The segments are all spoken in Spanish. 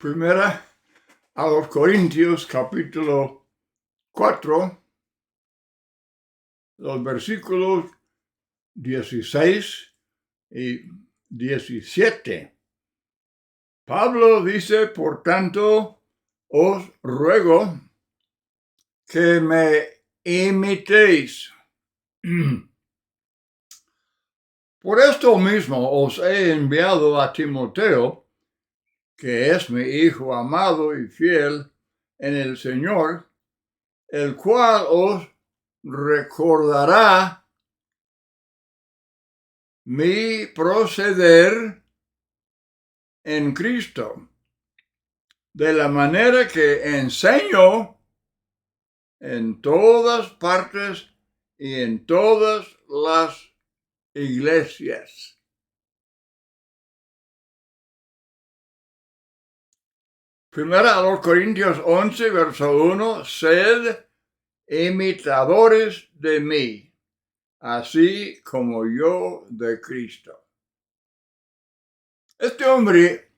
Primera a los Corintios, capítulo 4, los versículos 16 y 17. Pablo dice, por tanto, os ruego que me imitéis. Por esto mismo os he enviado a Timoteo, que es mi hijo amado y fiel en el Señor, el cual os recordará mi proceder en Cristo, de la manera que enseño en todas partes y en todas las iglesias. Primera a los Corintios 11, verso 1, sed imitadores de mí, así como yo de Cristo. Este hombre,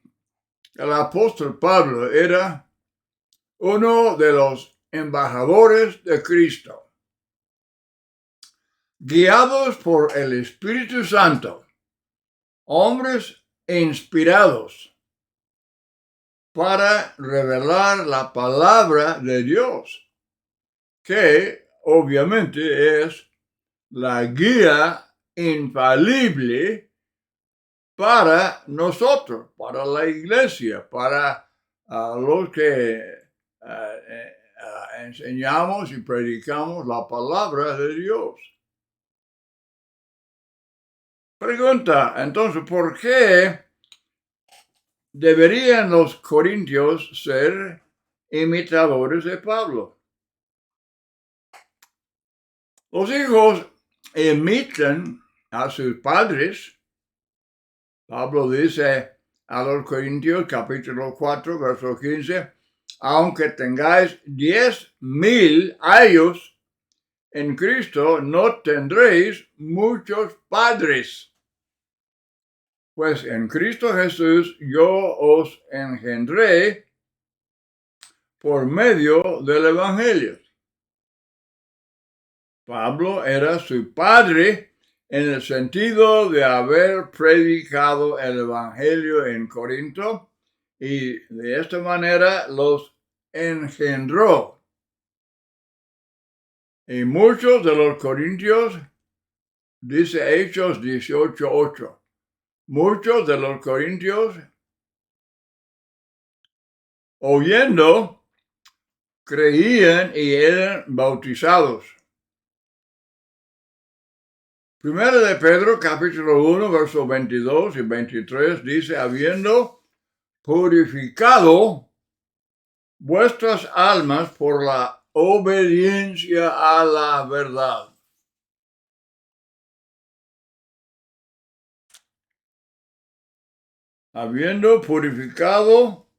el apóstol Pablo, era uno de los embajadores de Cristo, guiados por el Espíritu Santo, hombres inspirados para revelar la palabra de Dios, que obviamente es la guía infalible para nosotros, para la iglesia, para los que enseñamos y predicamos la palabra de Dios. Pregunta, entonces, ¿por qué deberían los corintios ser imitadores de Pablo? Los hijos imitan a sus padres. Pablo dice a los Corintios, capítulo 4, verso 15, aunque tengáis 10,000 años en Cristo, no tendréis muchos padres. Pues en Cristo Jesús yo os engendré por medio del Evangelio. Pablo era su padre en el sentido de haber predicado el Evangelio en Corinto y de esta manera los engendró. Y muchos de los corintios, dice Hechos 18:8, muchos de los corintios, oyendo, creían y eran bautizados. Primera de Pedro, capítulo 1, versos 22 y 23, dice, habiendo purificado vuestras almas por la obediencia a la verdad. Habiendo purificado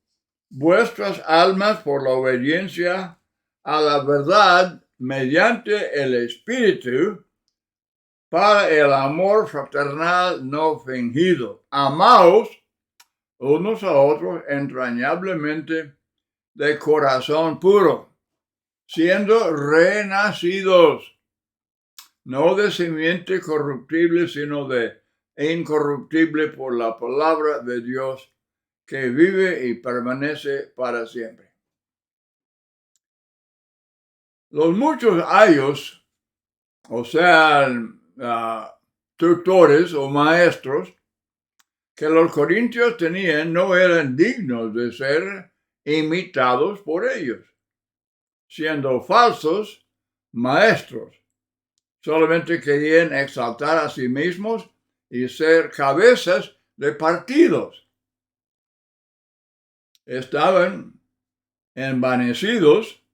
vuestras almas por la obediencia a la verdad mediante el Espíritu, para el amor fraternal no fingido. Amaos unos a otros entrañablemente de corazón puro, siendo renacidos, no de simiente corruptible, sino de incorruptible por la palabra de Dios, que vive y permanece para siempre. Los muchos años, o sea, tutores o maestros, que los corintios tenían no eran dignos de ser imitados por ellos, siendo falsos maestros. Solamente querían exaltar a sí mismos y ser cabezas de partidos. Estaban envanecidos,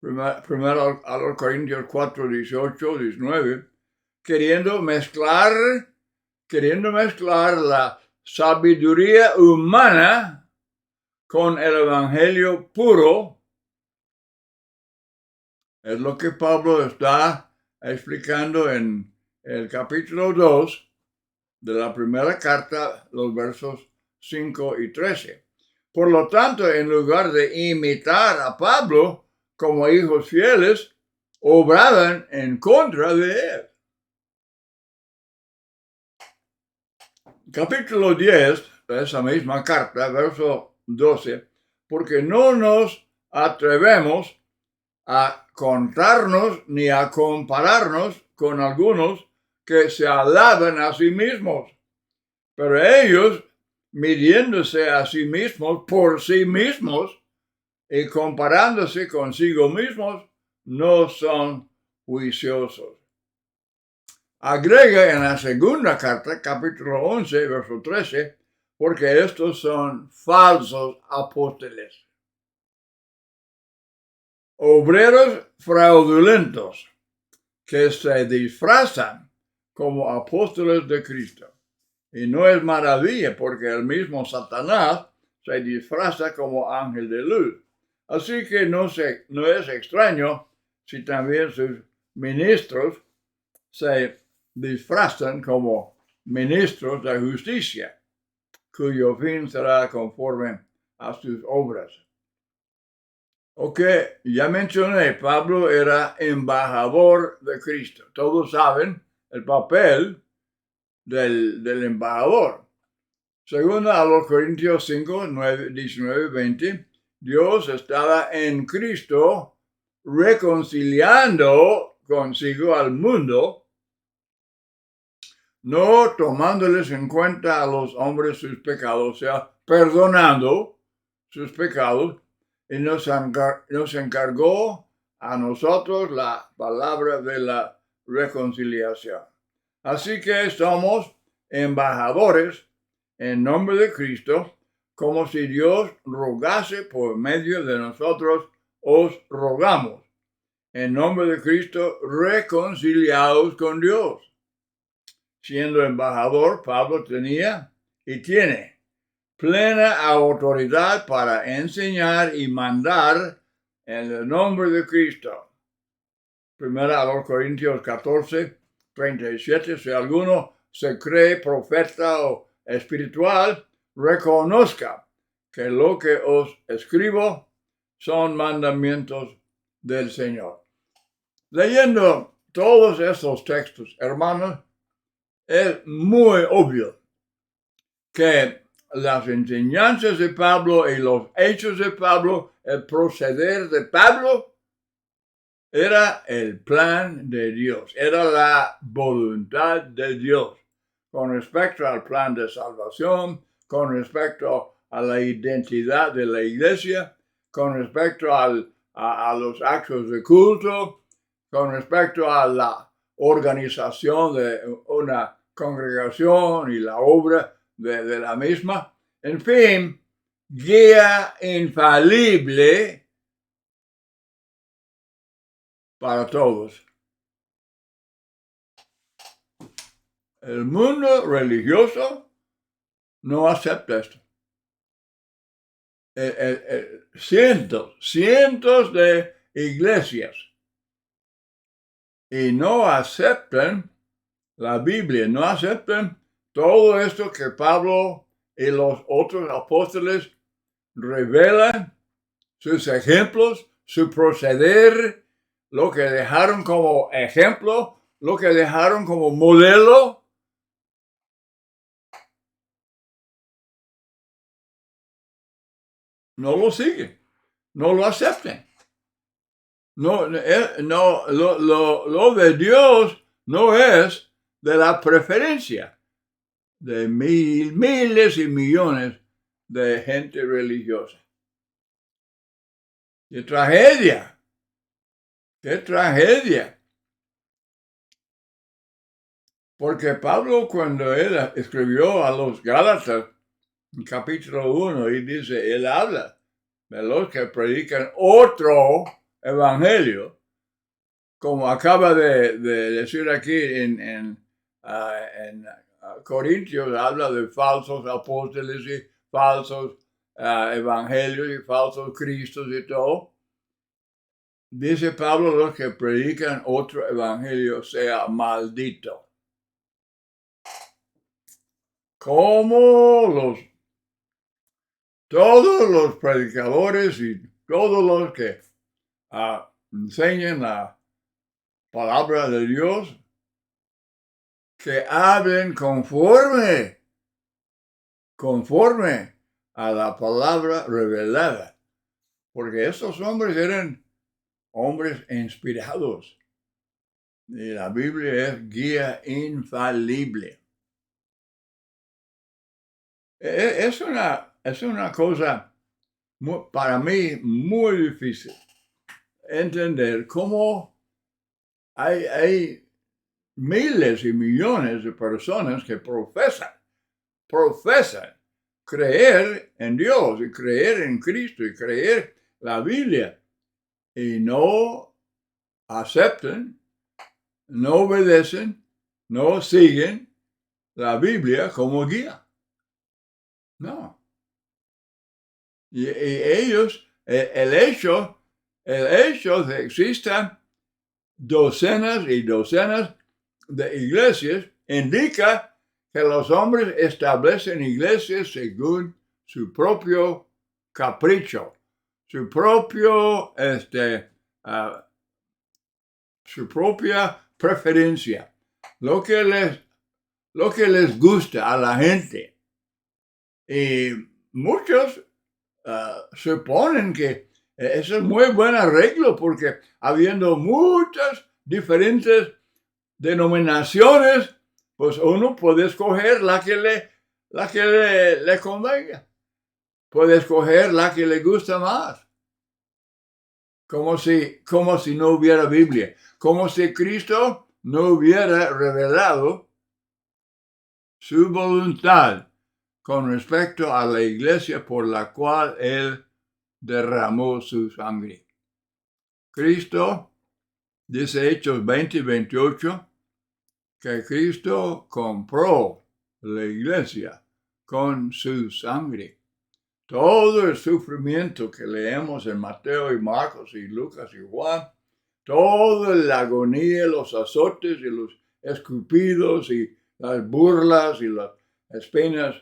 primero a los Corintios 4, 18, 19, queriendo mezclar la sabiduría humana con el evangelio puro. Es lo que Pablo está explicando en el capítulo 2 de la primera carta, los versos 5 y 13. Por lo tanto, en lugar de imitar a Pablo como hijos fieles, obraban en contra de él. Capítulo 10 de esa misma carta, verso 12, porque no nos atrevemos a contarnos ni a compararnos con algunos que se alaban a sí mismos, pero ellos, midiéndose a sí mismos por sí mismos y comparándose consigo mismos, no son juiciosos. Agrega en la segunda carta, capítulo 11, verso 13, porque estos son falsos apóstoles, obreros fraudulentos que se disfrazan como apóstoles de Cristo. Y no es maravilla porque el mismo Satanás se disfraza como ángel de luz. Así que no es extraño si también sus ministros se disfrazan como ministros de justicia, cuyo fin será conforme a sus obras. Ok, ya mencioné, Pablo era embajador de Cristo. Todos saben el papel del embajador. Según a los Corintios 5, 9, 19, 20, Dios estaba en Cristo reconciliando consigo al mundo, no tomándoles en cuenta a los hombres sus pecados, o sea, perdonando sus pecados, y nos encargó a nosotros la palabra de la reconciliación. Así que somos embajadores en nombre de Cristo, como si Dios rogase por medio de nosotros, os rogamos. En nombre de Cristo, reconciliados con Dios. Siendo embajador, Pablo tenía y tiene plena autoridad para enseñar y mandar en el nombre de Cristo. Primera a los Corintios 14, 37, si alguno se cree profeta o espiritual, reconozca que lo que os escribo son mandamientos del Señor. Leyendo todos estos textos, hermanos, es muy obvio que las enseñanzas de Pablo y los hechos de Pablo, el proceder de Pablo, era el plan de Dios, era la voluntad de Dios con respecto al plan de salvación, con respecto a la identidad de la iglesia, con respecto a los actos de culto, con respecto a la organización de una congregación y la obra de la misma. En fin, guía infalible para todos. El mundo religioso no acepta esto. Cientos de iglesias y no aceptan la Biblia, no aceptan todo esto que Pablo y los otros apóstoles revelan, sus ejemplos, su proceder, lo que dejaron como ejemplo, lo que dejaron como modelo. No lo siguen, no lo acepten. No, lo de Dios no es de la preferencia de miles y millones de gente religiosa. ¡Qué tragedia! ¡Qué tragedia! Porque Pablo, cuando él escribió a los Gálatas, en capítulo 1, y dice, él habla de los que predican otro evangelio, como acaba de decir aquí en Corintios, habla de falsos apóstoles y falsos evangelios y falsos cristos y todo. Dice Pablo, los que predican otro evangelio sea maldito. Como todos los predicadores y todos los que enseñan la palabra de Dios, que hablen conforme a la palabra revelada. Porque estos hombres eran hombres inspirados. Y la Biblia es guía infalible. Es una cosa para mí muy difícil entender cómo hay miles y millones de personas que profesan creer en Dios y creer en Cristo y creer la Biblia y no aceptan, no obedecen, no siguen la Biblia como guía. No. Y ellos, el hecho de que existan docenas y docenas de iglesias indica que los hombres establecen iglesias según su propio capricho, su propia preferencia, lo que les gusta a la gente. Y muchos suponen que eso es muy buen arreglo porque habiendo muchas diferentes denominaciones, pues uno puede escoger la que le convenga. Puede escoger la que le gusta más. Como si no hubiera Biblia. Como si Cristo no hubiera revelado su voluntad con respecto a la iglesia por la cual Él derramó su sangre. Cristo, dice Hechos 20 y 28, que Cristo compró la iglesia con su sangre. Todo el sufrimiento que leemos en Mateo y Marcos y Lucas y Juan, toda la agonía, los azotes y los escupidos y las burlas y las espinas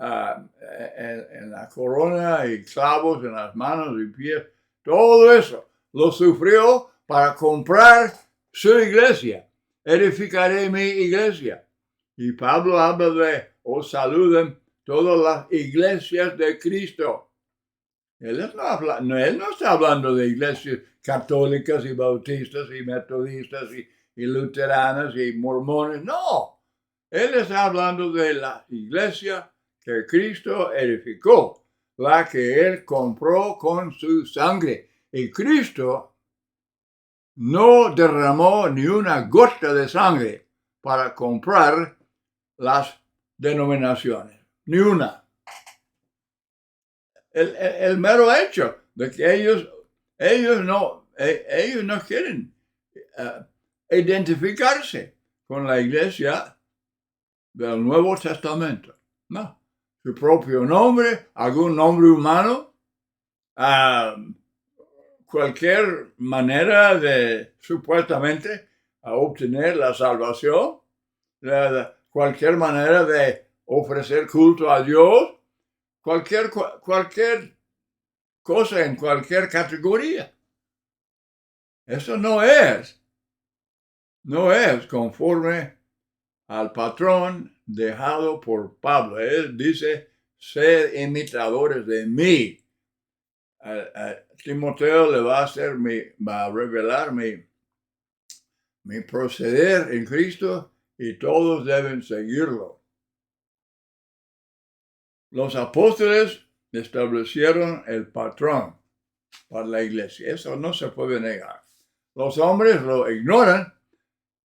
en la corona y clavos en las manos y pies, todo eso lo sufrió para comprar su iglesia. Edificaré mi iglesia. Y Pablo habla de, os saluden todas las iglesias de Cristo. Él no está hablando de iglesias católicas y bautistas y metodistas y luteranas y mormones. No, él está hablando de la iglesia que Cristo edificó, la que Él compró con su sangre. Y Cristo no derramó ni una gota de sangre para comprar las denominaciones, ni una. El mero hecho de que ellos no quieren identificarse con la iglesia del Nuevo Testamento. No. Su propio nombre, algún nombre humano, cualquier manera de supuestamente obtener la salvación, cualquier manera de ofrecer culto a Dios, cualquier cosa en cualquier categoría. Eso no es conforme al patrón dejado por Pablo. Él dice, sed imitadores de mí. A Timoteo le va a revelar mi proceder en Cristo y todos deben seguirlo. Los apóstoles establecieron el patrón para la iglesia. Eso no se puede negar. Los hombres lo ignoran,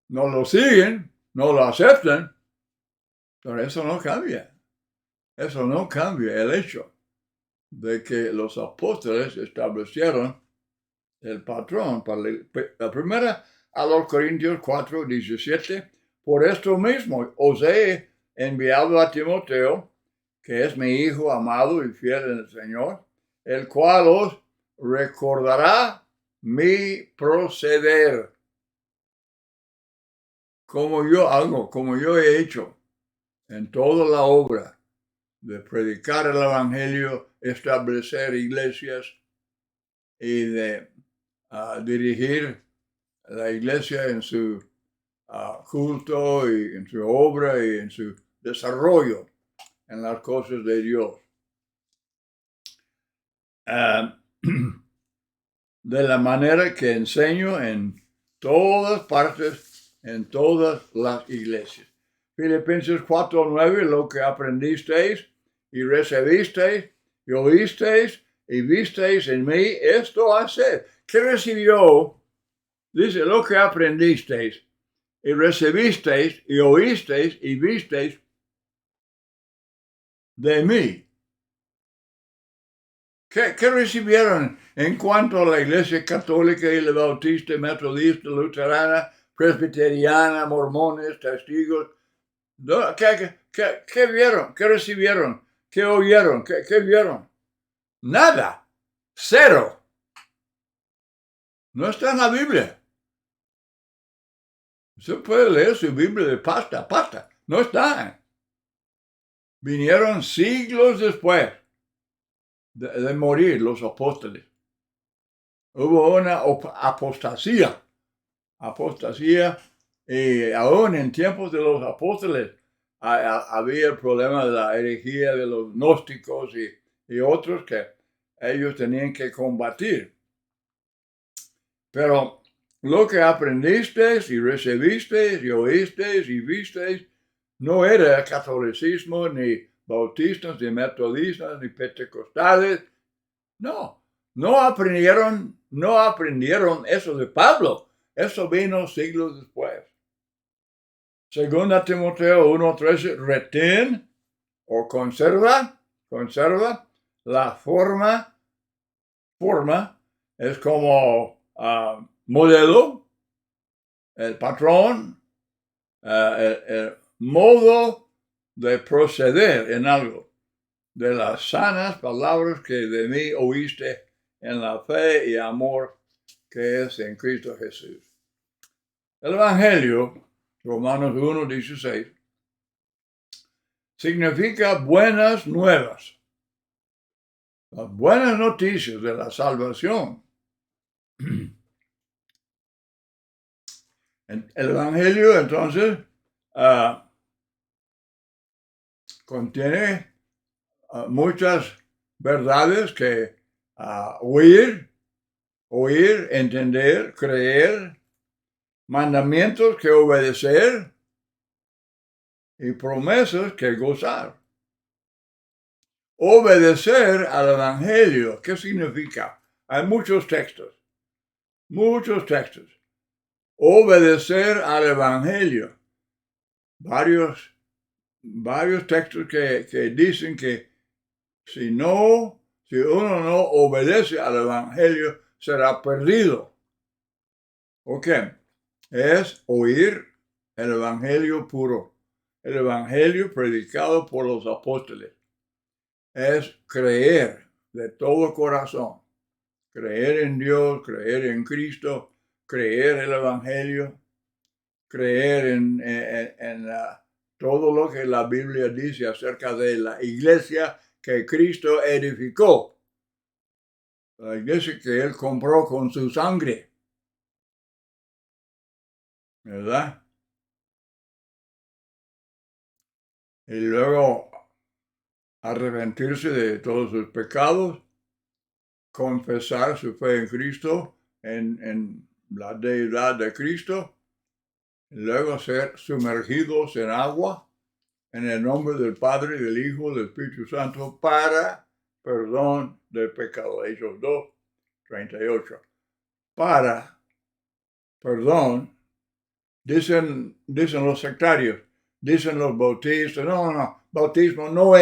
no lo siguen, no lo aceptan, pero eso no cambia. Eso no cambia el hecho de que los apóstoles establecieron el patrón para la primera a los Corintios 4:17. Por esto mismo os he enviado a Timoteo, que es mi hijo amado y fiel en el Señor, el cual os recordará mi proceder, como yo he hecho en toda la obra de predicar el evangelio, establecer iglesias y de dirigir la iglesia en su culto y en su obra y en su desarrollo en las cosas de Dios. De la manera que enseño en todas partes, en todas las iglesias. Filipenses 4:9, lo que aprendisteis y recibisteis y oísteis y visteis en mí, esto haced. ¿Qué recibió? Dice, lo que aprendisteis y recibisteis y oísteis y visteis de mí. ¿Qué recibieron en cuanto a la Iglesia Católica y la Bautista, Metodista, Luterana, Presbiteriana, Mormones, Testigos? ¿Qué vieron? ¿Qué recibieron? ¿Qué oyeron? ¿Qué vieron? Nada. Cero. No está en la Biblia. Usted puede leer su Biblia de pasta a pasta. No está. Vinieron siglos después de morir los apóstoles. Hubo una apostasía, y aún en tiempos de los apóstoles había el problema de la herejía de los gnósticos y otros que ellos tenían que combatir. Pero lo que aprendisteis y recibisteis y oísteis y visteis no era catolicismo, ni bautistas, ni metodistas, ni pentecostales. No aprendieron eso de Pablo. Eso vino siglos después. Segunda Timoteo 1:13, retén o conserva la forma es como modelo, el patrón, el modo de proceder en algo, de las sanas palabras que de mí oíste en la fe y amor que es en Cristo Jesús. El Evangelio, Romanos 1:16, significa buenas nuevas, las buenas noticias de la salvación. El Evangelio, entonces, contiene muchas verdades que oír, entender, creer, mandamientos que obedecer y promesas que gozar. Obedecer al Evangelio, ¿qué significa? Hay muchos textos. Obedecer al Evangelio. Varios textos que dicen que si uno no obedece al Evangelio, será perdido. ¿Ok? Es oír el Evangelio puro, el Evangelio predicado por los apóstoles. Es creer de todo corazón, creer en Dios, creer en Cristo, creer el Evangelio, creer en todo lo que la Biblia dice acerca de la iglesia que Cristo edificó, la iglesia que Él compró con su sangre, ¿verdad? Y luego arrepentirse de todos sus pecados, confesar su fe en Cristo, en la deidad de Cristo, y luego ser sumergidos en agua, en el nombre del Padre, del Hijo, del Espíritu Santo, para perdón del pecado. Hechos 2:38. Para perdón, dicen los sectarios, dicen los bautistas, no, bautismo no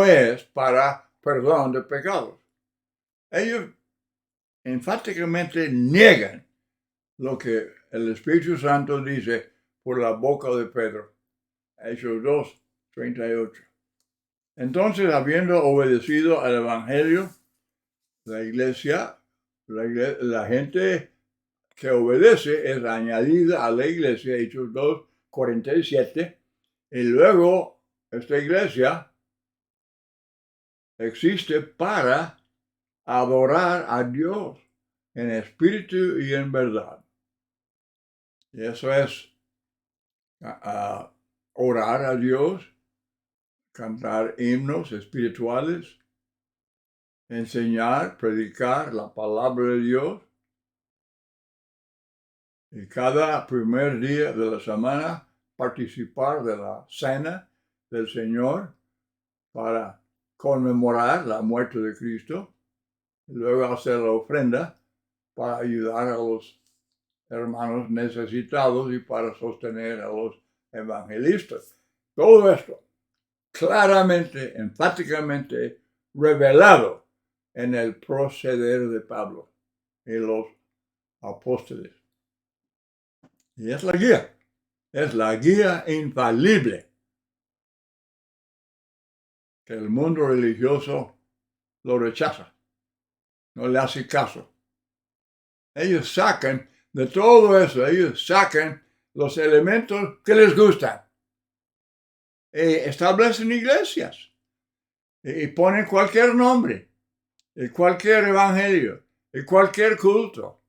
es para perdón de pecados. Ellos enfáticamente niegan lo que el Espíritu Santo dice por la boca de Pedro. Hechos 2:38. Entonces, habiendo obedecido al Evangelio, la gente que obedece es añadida a la iglesia, Hechos 2:47, y luego esta iglesia existe para adorar a Dios en espíritu y en verdad. Y eso es orar a Dios, cantar himnos espirituales, enseñar, predicar la palabra de Dios. Y cada primer día de la semana participar de la cena del Señor para conmemorar la muerte de Cristo. Y luego hacer la ofrenda para ayudar a los hermanos necesitados y para sostener a los evangelistas. Todo esto claramente, enfáticamente revelado en el proceder de Pablo y los apóstoles. Y es la guía infalible que el mundo religioso lo rechaza, no le hace caso. Ellos sacan de todo eso, ellos sacan los elementos que les gustan. Establecen iglesias y ponen cualquier nombre, y cualquier evangelio, y cualquier culto.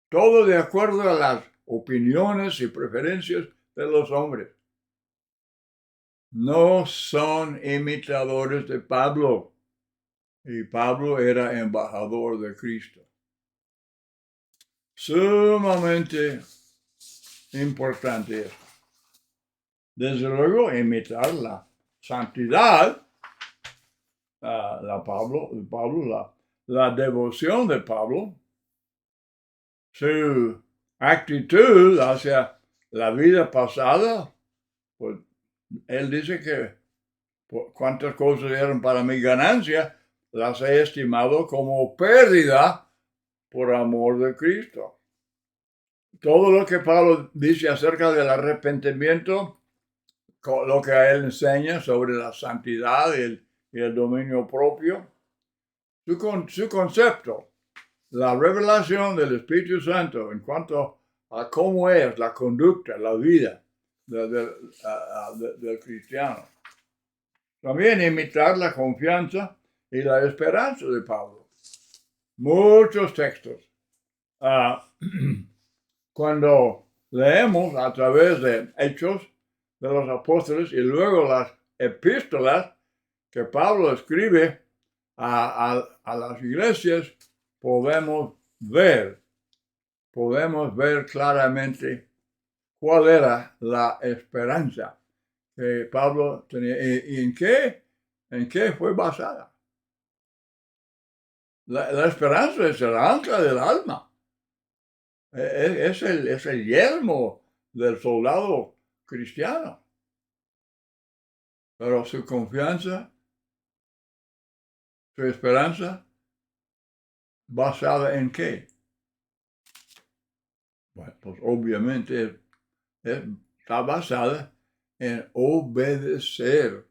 Todo de acuerdo a las opiniones y preferencias de los hombres. No son imitadores de Pablo. Y Pablo era embajador de Cristo. Sumamente importante esto. Desde luego, imitar la santidad, la devoción de Pablo, su actitud hacia la vida pasada, pues él dice que cuántas cosas eran para mi ganancia, las he estimado como pérdida por amor de Cristo. Todo lo que Pablo dice acerca del arrepentimiento, lo que él enseña sobre la santidad y el dominio propio, su concepto, la revelación del Espíritu Santo en cuanto a cómo es la conducta, la vida del cristiano. También imitar la confianza y la esperanza de Pablo. Muchos textos. Cuando leemos a través de Hechos de los Apóstoles y luego las epístolas que Pablo escribe a las iglesias, podemos ver claramente cuál era la esperanza que Pablo tenía y en qué fue basada. La esperanza es el ancla del alma. Es el yelmo del soldado cristiano. Pero su confianza, su esperanza, ¿basada en qué? Bueno, pues obviamente está basada en obedecer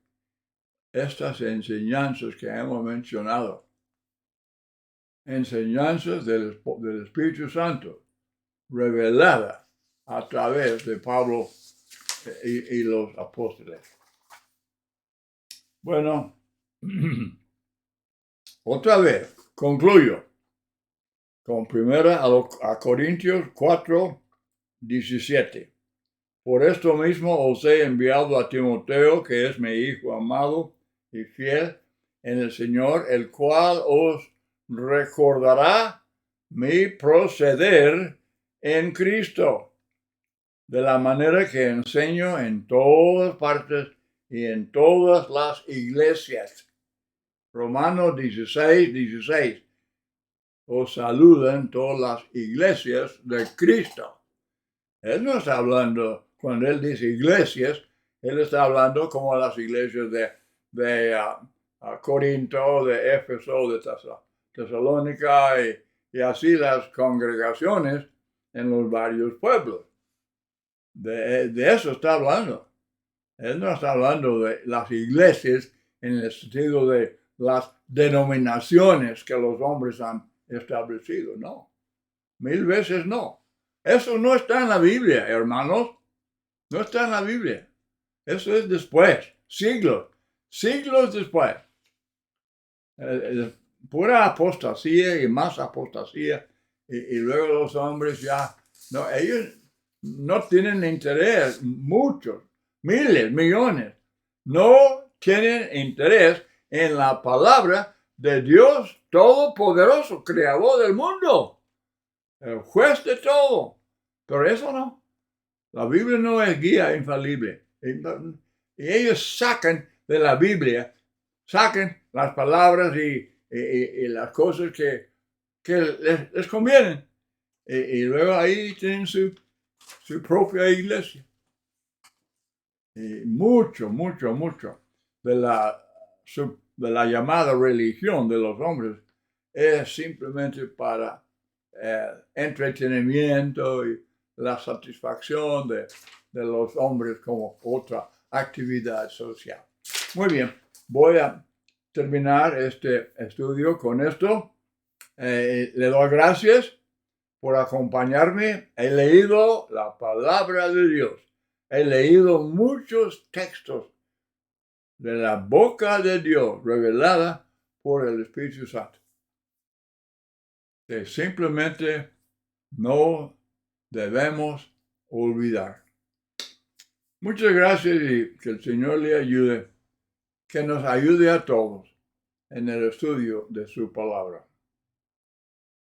estas enseñanzas que hemos mencionado. Enseñanzas del Espíritu Santo, revelada a través de Pablo y los apóstoles. Bueno, otra vez, concluyo con 1 Corintios 4, 17. Por esto mismo os he enviado a Timoteo, que es mi hijo amado y fiel en el Señor, el cual os recordará mi proceder en Cristo, de la manera que enseño en todas partes y en todas las iglesias. Romanos 16, 16. Os saludan todas las iglesias de Cristo. Él no está hablando, cuando él dice iglesias, él está hablando como las iglesias de Corinto, de Éfeso, de Tesalónica y así las congregaciones en los varios pueblos. De eso está hablando. Él no está hablando de las iglesias en el sentido de las denominaciones que los hombres han establecido, no. 1000 veces no. Eso no está en la Biblia, hermanos. No está en la Biblia. Eso es después, siglos después. Pura apostasía y más apostasía. Y luego los hombres ya, no, ellos no tienen interés, muchos, miles, millones, no tienen interés en la palabra de Dios Todopoderoso, Creador del mundo, el juez de todo. Pero eso no. La Biblia no es guía infalible. Y ellos sacan de la Biblia, sacan las palabras y las cosas que les convienen. Y luego ahí tienen su propia iglesia. Y mucho de la llamada religión de los hombres es simplemente para entretenimiento y la satisfacción de los hombres como otra actividad social. Muy bien, voy a terminar este estudio con esto. Le doy gracias por acompañarme. He leído la palabra de Dios. He leído muchos textos de la boca de Dios revelada por el Espíritu Santo, que simplemente no debemos olvidar. Muchas gracias y que el Señor le ayude, que nos ayude a todos en el estudio de su palabra.